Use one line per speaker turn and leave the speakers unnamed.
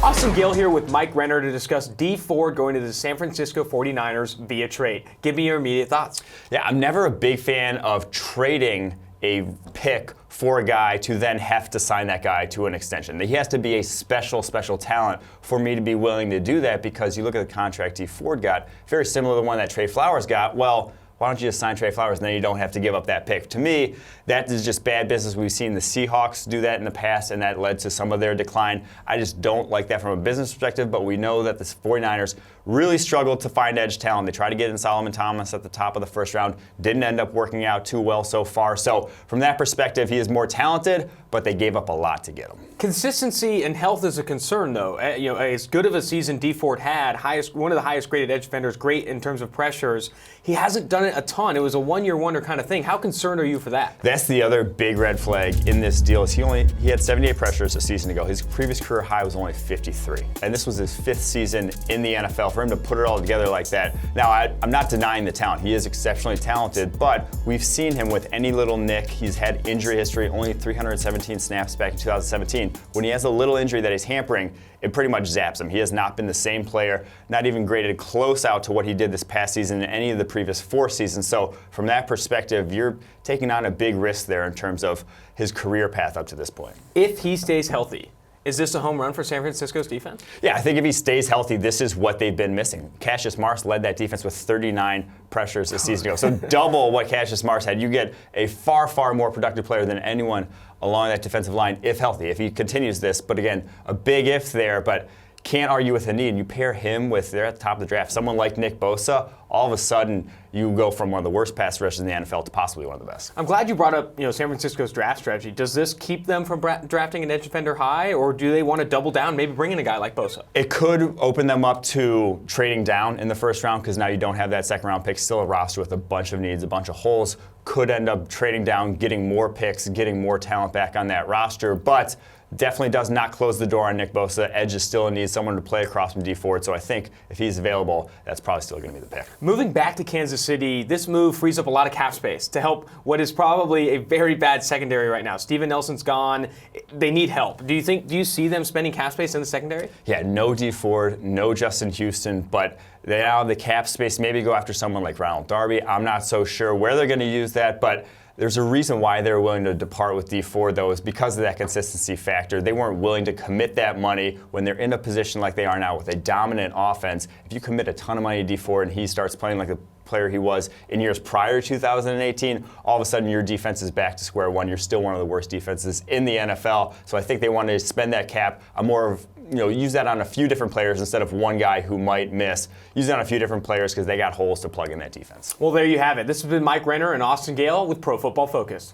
Austin Gayle here with Mike Renner to discuss Dee Ford going to the San Francisco 49ers via trade. Give me your immediate thoughts.
Yeah, I'm never a big fan of trading a pick for a guy to then have to sign that guy to an extension. He has to be a special talent for me to be willing to do that, because you look at the contract Dee Ford got, very similar to the one that Trey Flowers got. Well, why don't you just sign Trey Flowers and then you don't have to give up that pick? To me, that is just bad business. We've seen the Seahawks do that in the past, and that led to some of their decline. I just don't like that from a business perspective, but we know that the 49ers really struggled to find edge talent. They tried to get in Solomon Thomas at the top of the first round. Didn't end up working out too well so far. So from that perspective, he is more talented, but they gave up a lot to get him.
Consistency and health is a concern, though. As good of a season Dee Ford had, one of the highest graded edge defenders, great in terms of pressures. He hasn't done it a ton. It was a one-year wonder kind of thing. How concerned are you for that?
That's the other big red flag in this deal. Is he had 78 pressures a season ago. His previous career high was only 53, and this was his 5th season in the NFL. For him to put it all together like that. Now, I'm not denying the talent. He is exceptionally talented, but we've seen him with any little nick. He's had injury history, only 317 snaps back in 2017. When he has a little injury that he's hampering, it pretty much zaps him. He has not been the same player, not even graded close out to what he did this past season in any of the previous 4 seasons. So from that perspective, you're taking on a big risk there in terms of his career path up to this point.
If he stays healthy, is this a home run for San Francisco's defense?
Yeah, I think if he stays healthy, this is what they've been missing. Cassius Marsh led that defense with 39 pressures a season ago. So double what Cassius Marsh had. You get a far more productive player than anyone along that defensive line if healthy, if he continues this. But again, a big if there, but can't argue with the need. And you pair him with, they're at the top of the draft, someone like Nick Bosa, all of a sudden you go from one of the worst pass rushers in the NFL to possibly one of the best.
I'm glad you brought up San Francisco's draft strategy. Does this keep them from drafting an edge defender high, or do they want to double down, maybe bring in a guy like Bosa?
It could open them up to trading down in the first round, because now you don't have that second round pick, still a roster with a bunch of needs, a bunch of holes. Could end up trading down, getting more picks, getting more talent back on that roster, but definitely does not close the door on Nick Bosa. Edge is still in need, someone to play across from Dee Ford, so I think if he's available, that's probably still going to be the pick.
Moving back to Kansas City, this move frees up a lot of cap space to help what is probably a very bad secondary right now. Steven Nelson's gone. They need help. Do you see them spending cap space in the secondary?
Yeah, no Dee Ford, no Justin Houston, but they now have the cap space. Maybe go after someone like Ronald Darby. I'm not so sure where they're going to use that, but there's a reason why they're willing to depart with Dee Ford, though, is because of that consistency factor. They weren't willing to commit that money when they're in a position like they are now with a dominant offense. If you commit a ton of money to Dee Ford and he starts playing like the player he was in years prior to 2018, all of a sudden your defense is back to square one. You're still one of the worst defenses in the NFL. So I think they want to spend that cap on more of, use that on a few different players instead of one guy who might miss. Use it on a few different players because they got holes to plug in that defense.
Well, there you have it. This has been Mike Renner and Austin Gayle with Pro Football Focus.